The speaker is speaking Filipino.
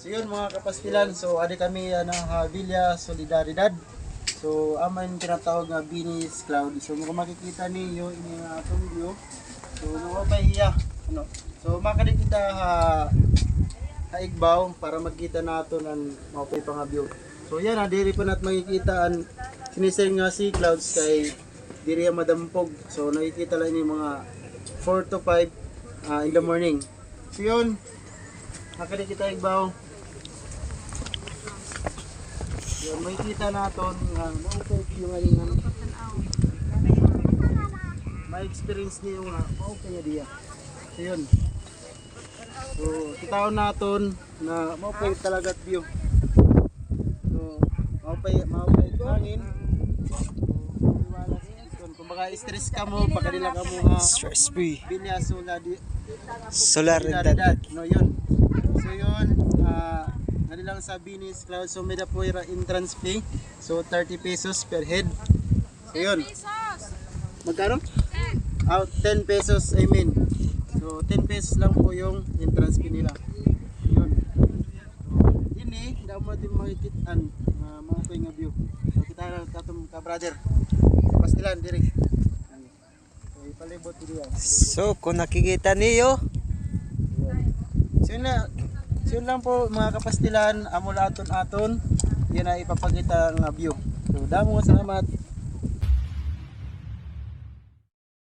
So yun mga kapastilan, so adi kami ng Villa Solidaridad. So aman tinatawag nga Binis Cloud. So kung makikita niyo ini nga atong view. So mapay iya ano. So makadit kita haigbaw para magkita nato ng mapay pa nga view. So yan diri pa nat makikita ang sinising nga sea clouds kay diri madampog. So nakikita lang ni mga 4 to 5 in the morning. So yun, makadit kita haigbaw. Yan, may kita natin maupay yung alingan. May experience niyo nga maupay niya diya. So yun. So kita natin na maupay talaga view. So maupay hangin. Kung baka stress ka mo, pagkadila ka mo Stress free. Villa Solidaridad. No yun. So yun, lang sa Binis Cloud. So may po yung entrance fee. So 30 pesos per head. So yun. Magkano? 10 pesos I mean. So 10 pesos lang po yung entrance fee nila. Yun. So ini, daw mo din makikitaan mga po yung view. So kita lang katong ka brother. Pastilan diri. So ipalibot diri. So kung nakikita niyo, So yun lang po mga kapastilan, amol aton-aton, yun ay ipapakita ng view. So damo salamat.